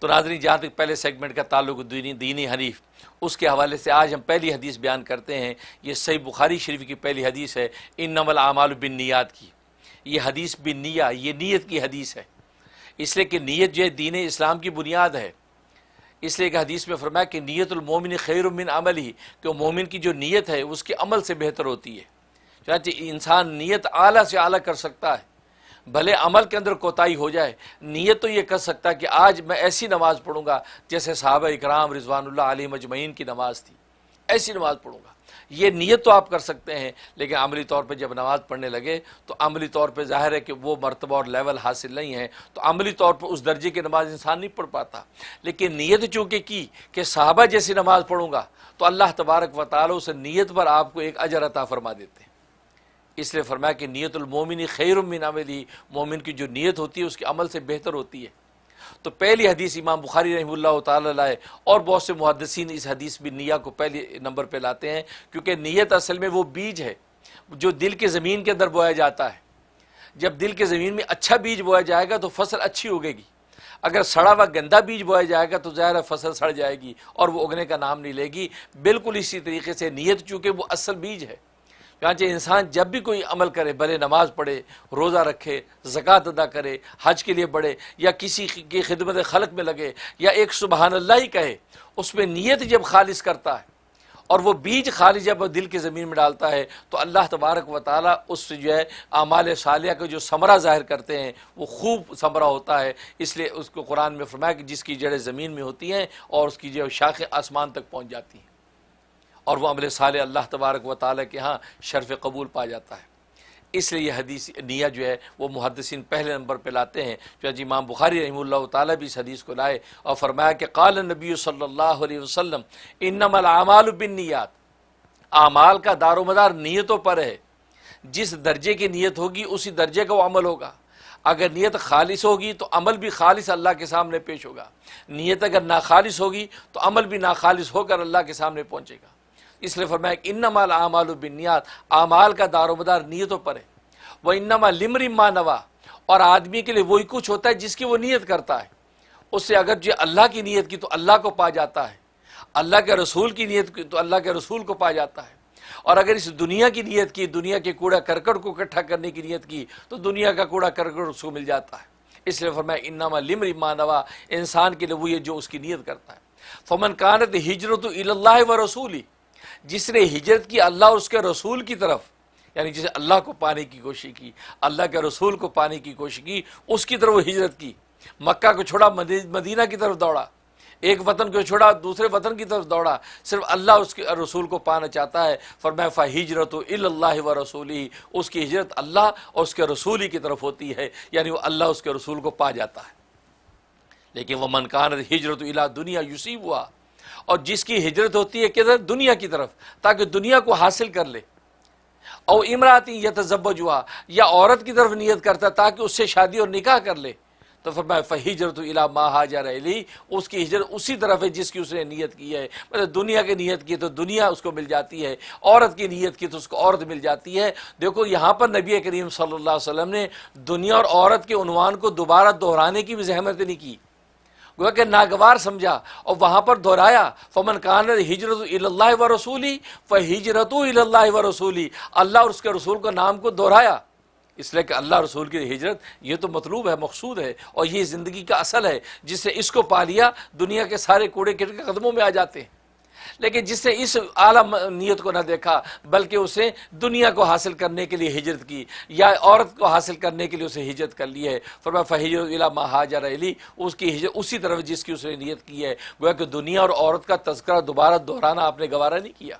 تو ناظرین، جہاں تک پہلے سیگمنٹ کا تعلق دینی حنیف، اس کے حوالے سے آج ہم پہلی حدیث بیان کرتے ہیں۔ یہ صحیح بخاری شریف کی پہلی حدیث ہے، انما الاعمال بالنیات کی۔ یہ حدیث بالنیہ، یہ نیت کی حدیث ہے، اس لیے کہ نیت جو ہے دین اسلام کی بنیاد ہے۔ اس لیے کہ حدیث میں فرمایا کہ نیت المومن خیر من عملہ، کہ مومن کی جو نیت ہے اس کے عمل سے بہتر ہوتی ہے۔ چنانچہ انسان نیت اعلیٰ سے اعلیٰ کر سکتا ہے، بھلے عمل کے اندر کوتاہی ہو جائے، نیت تو یہ کر سکتا ہے کہ آج میں ایسی نماز پڑھوں گا جیسے صحابہ اکرام رضوان اللہ علیہم اجمعین کی نماز تھی، ایسی نماز پڑھوں گا۔ یہ نیت تو آپ کر سکتے ہیں، لیکن عملی طور پہ جب نماز پڑھنے لگے تو عملی طور پہ ظاہر ہے کہ وہ مرتبہ اور لیول حاصل نہیں ہے، تو عملی طور پر اس درجے کی نماز انسان نہیں پڑھ پاتا۔ لیکن نیت چونکہ کی کہ صحابہ جیسی نماز پڑھوں گا، تو اللہ تبارک و تعالیٰ اس نیت پر آپ کو ایک اجر عطا فرما دیتے ہیں۔ اس لیے فرمایا کہ نیت المومن خیر من عملہ، مومن کی جو نیت ہوتی ہے اس کے عمل سے بہتر ہوتی ہے۔ تو پہلی حدیث امام بخاری رحمہ اللہ تعالی لائے، اور بہت سے محدثین اس حدیث بالنیہ کو پہلے نمبر پہ لاتے ہیں، کیونکہ نیت اصل میں وہ بیج ہے جو دل کے زمین کے اندر بویا جاتا ہے۔ جب دل کے زمین میں اچھا بیج بویا جائے گا تو فصل اچھی اگے گی، اگر سڑا ہوا گندا بیج بویا جائے گا تو ظاہر فصل سڑ جائے گی اور وہ اگنے کا نام نہیں لے گی۔ بالکل اسی طریقے سے نیت چونکہ وہ اصل بیج ہے، چنانچہ انسان جب بھی کوئی عمل کرے، بھلے نماز پڑھے، روزہ رکھے، زکوٰۃ ادا کرے، حج کے لیے بڑھے، یا کسی کی خدمت خلق میں لگے، یا ایک سبحان اللہ ہی کہے، اس میں نیت جب خالص کرتا ہے اور وہ بیج خالص جب دل کے زمین میں ڈالتا ہے، تو اللہ تبارک و تعالیٰ اس سے جو ہے اعمال صالحہ کا جو ثمرہ ظاہر کرتے ہیں وہ خوب ثمرہ ہوتا ہے۔ اس لیے اس کو قرآن میں فرمایا کہ جس کی جڑیں زمین میں ہوتی ہیں اور اس کی جو شاخیں آسمان تک پہنچ جاتی ہیں، اور وہ عمل صالح اللہ تبارک و تعالیٰ کے ہاں شرف قبول پا جاتا ہے۔ اس لیے یہ حدیث نیہ جو ہے وہ محدثین پہلے نمبر پہ لاتے ہیں۔ چنانچہ امام بخاری رحمہ اللہ تعالیٰ بھی اس حدیث کو لائے اور فرمایا کہ قال النبی صلی اللہ علیہ وسلم انما الاعمال بالنیات، اعمال کا دار و مدار نیتوں پر ہے۔ جس درجے کی نیت ہوگی اسی درجے کا وہ عمل ہوگا۔ اگر نیت خالص ہوگی تو عمل بھی خالص اللہ کے سامنے پیش ہوگا، نیت اگر ناخالص ہوگی تو عمل بھی ناخالص ہو کر اللہ کے سامنے پہنچے گا۔ اس لیے فرمایا کہ انما الاعمال بالنیات، اعمال کا دار و مدار نیتوں پر ہے۔ وانما لامرئ ما نویٰ، اور آدمی کے لیے وہی کچھ ہوتا ہے جس کی وہ نیت کرتا ہے۔ اس سے اگر جو اللہ کی نیت کی تو اللہ کو پا جاتا ہے، اللہ کے رسول کی نیت کی تو اللہ کے رسول کو پا جاتا ہے، اور اگر اس دنیا کی نیت کی، دنیا کے کوڑا کرکٹ کو اکٹھا کرنے کی نیت کی تو دنیا کا کوڑا کرکٹ اس کو مل جاتا ہے۔ اس لیے فرمایا انما لامرئ ما نویٰ، انسان کے لیے وہی ہے جو اس کی نیت کرتا ہے۔ فمن کانت ہجرتہ الی اللہ ورسولہ، جس نے ہجرت کی اللہ اور اس کے رسول کی طرف، یعنی جسے اللہ کو پانے کی کوشش کی، اللہ کے رسول کو پانے کی کوشش کی، اس کی طرف وہ ہجرت کی۔ مکہ کو چھوڑا مدینہ کی طرف دوڑا، ایک وطن کو چھوڑا دوسرے وطن کی طرف دوڑا، صرف اللہ اس کے رسول کو پانا چاہتا ہے۔ فرمایا فہجرتہ الی اللہ ورسولہ، اس کی ہجرت اللہ اور اس کے رسول ہی کی طرف ہوتی ہے، یعنی وہ اللہ اس کے رسول کو پا جاتا ہے۔ لیکن ومن کانت ہجرتہ الی دنیا یصیبھا، اور جس کی ہجرت ہوتی ہے کدھر؟ دنیا کی طرف، تاکہ دنیا کو حاصل کر لے۔ او امرأۃ یتزوجھا، یا عورت کی طرف نیت کرتا ہے تاکہ اس سے شادی اور نکاح کر لے، تو فرمایا فہجرتہ الی ما ہاجر الیہ، اس کی ہجرت اسی طرف ہے جس کی اس نے نیت کی ہے۔ مطلب دنیا کی نیت کی تو دنیا اس کو مل جاتی ہے، عورت کی نیت کی تو اس کو عورت مل جاتی ہے۔ دیکھو یہاں پر نبی کریم صلی اللہ علیہ وسلم نے دنیا اور عورت کے عنوان کو دوبارہ دہرانے کی بھی زحمت نہیں کی، گویا کہ ناگوار سمجھا اور وہاں پر دہرایا فمن کانت ہجرتہ الی اللہ ورسولہ فہجرتہ الی اللہ ورسولہ، اللہ اور اس کے رسول کا نام کو دہرایا، اس لیے کہ اللہ رسول کی ہجرت یہ تو مطلوب ہے، مقصود ہے، اور یہ زندگی کا اصل ہے۔ جس نے اس کو پا لیا دنیا کے سارے کوڑے کے قدموں میں آ جاتے ہیں۔ لیکن جس نے اس اعلیٰ نیت کو نہ دیکھا بلکہ اسے دنیا کو حاصل کرنے کے لیے ہجرت کی یا عورت کو حاصل کرنے کے لیے اسے ہجرت کر لی ہے، فرمایا فہجرتہ الی ما ہاجر الیہ، اس کی ہجرت اسی طرف جس کی اس نے نیت کی ہے۔ گویا کہ دنیا اور عورت کا تذکرہ دوبارہ دہرانا آپ نے گوارا نہیں کیا۔